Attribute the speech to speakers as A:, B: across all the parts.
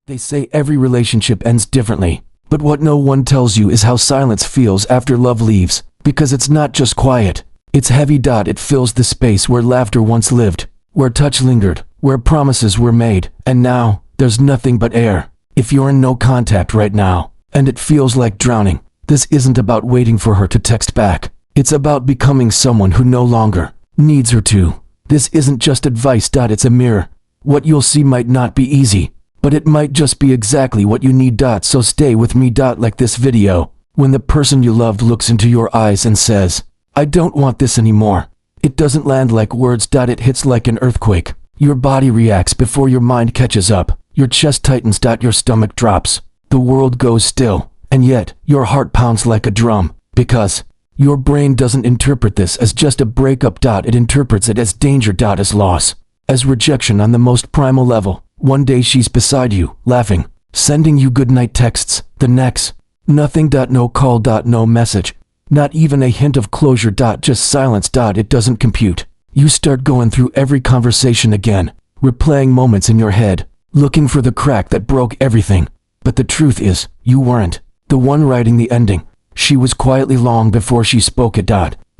A: They say every relationship ends differently, but what no one tells you is how silence feels after love leaves, because it's not just quiet. It's heavy. It fills the space where laughter once lived, where touch lingered, where promises were made, and now, there's nothing but air. If you're in no contact right now, and it feels like drowning, this isn't about waiting for her to text back. It's about becoming someone who no longer needs her to. This isn't just advice. It's a mirror. What you'll see might not be easy, but it might just be exactly what you need. So stay with me. Like this video, when the person you loved looks into your eyes and says, "I don't want this anymore," it doesn't land like words. It hits like an earthquake. Your body reacts before your mind catches up. Your chest tightens. Your stomach drops. The world goes still, and yet your heart pounds like a drum, because your brain doesn't interpret this as just a breakup. It interprets it as danger. As loss, as rejection on the most primal level. One day she's beside you, laughing, sending you goodnight texts. The next, nothing. No call. No message. Not even a hint of closure. Just silence. It doesn't compute. You start going through every conversation again, replaying moments in your head, looking for the crack that broke everything. But the truth is, you weren't the one writing the ending. She was quietly long before she spoke it.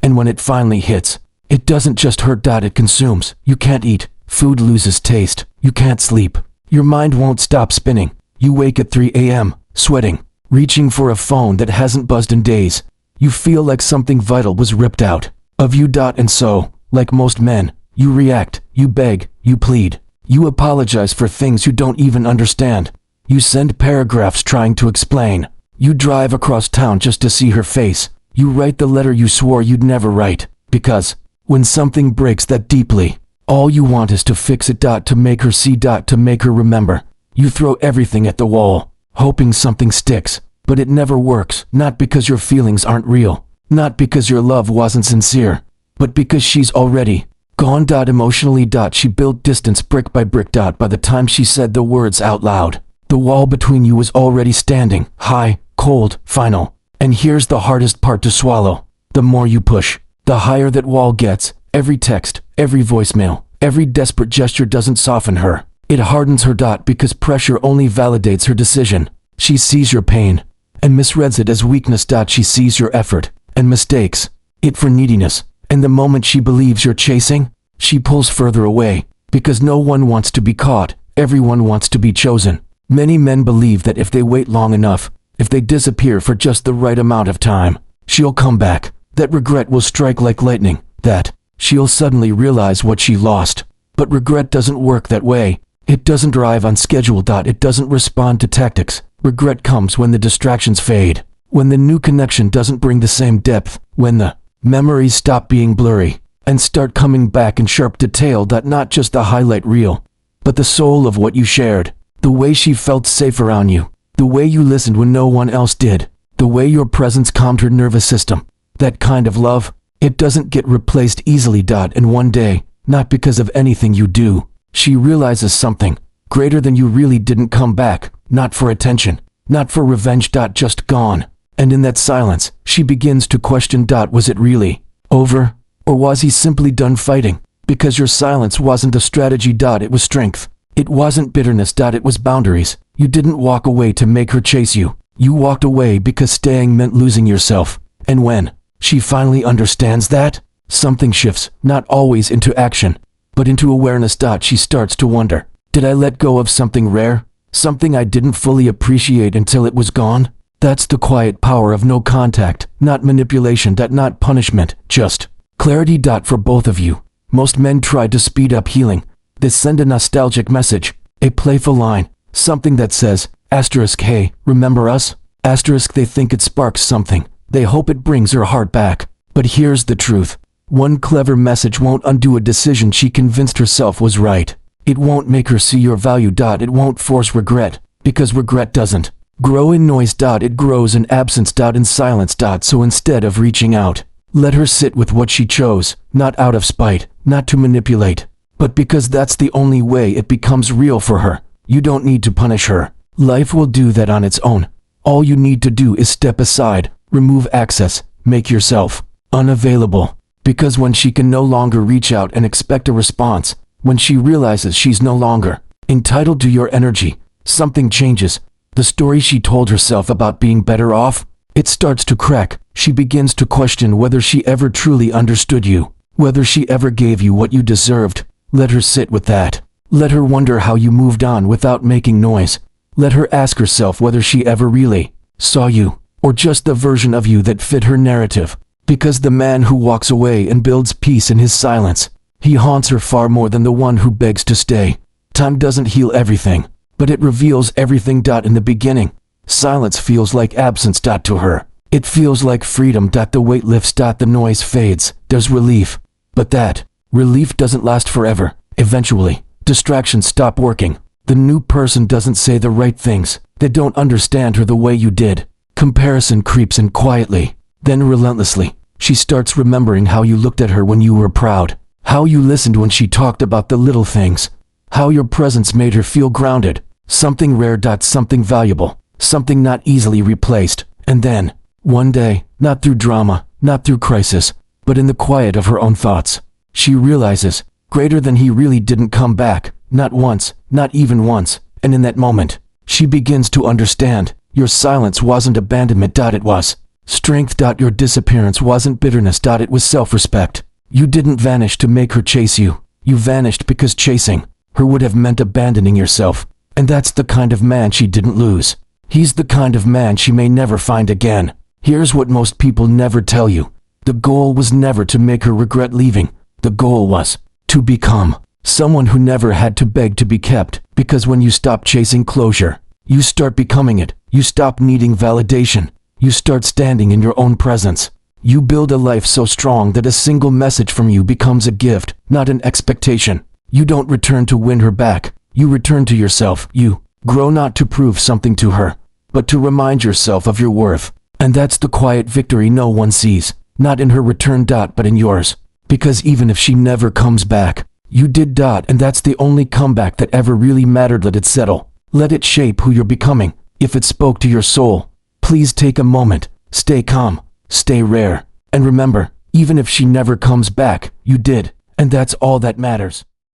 A: And when it finally hits, it doesn't just hurt. It consumes. You can't eat. Food loses taste. You can't sleep. Your mind won't stop spinning. You wake at 3 a.m., sweating, reaching for a phone that hasn't buzzed in days. You feel like something vital was ripped out of you. And so, like most men, you react, you beg, you plead. You apologize for things you don't even understand. You send paragraphs trying to explain. You drive across town just to see her face. You write the letter you swore you'd never write. Because, when something breaks that deeply, all you want is to fix it. To make her see. To make her remember. You throw everything at the wall, hoping something sticks. But it never works. Not because your feelings aren't real. Not because your love wasn't sincere. But because she's already gone. Emotionally. She built distance brick by brick. By the time she said the words out loud, the wall between you was already standing, high, cold, final. And here's the hardest part to swallow. The more you push, the higher that wall gets. Every text, every voicemail, every desperate gesture doesn't soften her. It hardens her. Because pressure only validates her decision. She sees your pain and misreads it as weakness. She sees your effort and mistakes it for neediness. And the moment she believes you're chasing, she pulls further away. Because no one wants to be caught. Everyone wants to be chosen. Many men believe that if they wait long enough, if they disappear for just the right amount of time, she'll come back. That regret will strike like lightning. That she'll suddenly realize what she lost. But regret doesn't work that way. It doesn't drive on schedule. It doesn't respond to tactics. Regret comes when the distractions fade. When the new connection doesn't bring the same depth. When the memories stop being blurry and start coming back in sharp detail. Not just the highlight reel, but the soul of what you shared. The way she felt safe around you. The way you listened when no one else did. The way your presence calmed her nervous system. That kind of love, it doesn't get replaced easily. And one day, not because of anything you do, she realizes something greater than you really didn't come back. Not for attention, not for revenge. Just gone. And in that silence, she begins to question. Was it really over? Or was he simply done fighting? Because your silence wasn't a strategy. It was strength. It wasn't bitterness. It was boundaries. You didn't walk away to make her chase you. You walked away because staying meant losing yourself. And when she finally understands that, something shifts, not always into action, but into awareness. She starts to wonder, did I let go of something rare? Something I didn't fully appreciate until it was gone? That's the quiet power of no contact, not manipulation. Not punishment, just clarity. For both of you, most men try to speed up healing. They send a nostalgic message, a playful line, something that says, "Hey, remember us?" They think it sparks something. They hope it brings her heart back. But here's the truth. One clever message won't undo a decision she convinced herself was right. It won't make her see your value. It won't force regret, because regret doesn't grow in noise. It grows in absence. In silence. So instead of reaching out, let her sit with what she chose, not out of spite, not to manipulate, but because that's the only way it becomes real for her. You don't need to punish her. Life will do that on its own. All you need to do is step aside, remove access, make yourself unavailable. Because when she can no longer reach out and expect a response, when she realizes she's no longer entitled to your energy, something changes. The story she told herself about being better off, it starts to crack. She begins to question whether she ever truly understood you, whether she ever gave you what you deserved. Let her sit with that. Let her wonder how you moved on without making noise. Let her ask herself whether she ever really saw you, or just the version of you that fit her narrative. Because the man who walks away and builds peace in his silence, he haunts her far more than the one who begs to stay. Time doesn't heal everything, but it reveals everything. In the beginning, silence feels like absence. To her, it feels like freedom. The weight lifts. The noise fades. There's relief. But that relief doesn't last forever. Eventually, distractions stop working. The new person doesn't say the right things. They don't understand her the way you did. Comparison creeps in quietly, then relentlessly. She starts remembering how you looked at her when you were proud, how you listened when she talked about the little things, how your presence made her feel grounded, something rare. Something valuable, something not easily replaced. And then, one day, not through drama, not through crisis, but in the quiet of her own thoughts, she realizes, greater than he really didn't come back, not once, not even once. And in that moment, she begins to understand, your silence wasn't abandonment. It was strength. Your disappearance wasn't bitterness. It was self-respect. You didn't vanish to make her chase you. You vanished because chasing her would have meant abandoning yourself. And that's the kind of man she didn't lose. He's the kind of man she may never find again. Here's what most people never tell you. The goal was never to make her regret leaving. The goal was to become someone who never had to beg to be kept. Because when you stop chasing closure, you start becoming it. You stop needing validation. You start standing in your own presence. You build a life so strong that a single message from you becomes a gift, not an expectation. You don't return to win her back. You return to yourself. You grow not to prove something to her, but to remind yourself of your worth. And that's the quiet victory no one sees, not in her return. But in yours. Because even if she never comes back, you did. And that's the only comeback that ever really mattered. Let it settle. Let it shape who you're becoming. If it spoke to your soul, please take a moment. Stay calm. Stay rare. And remember, even if she never comes back, you did. And that's all that matters.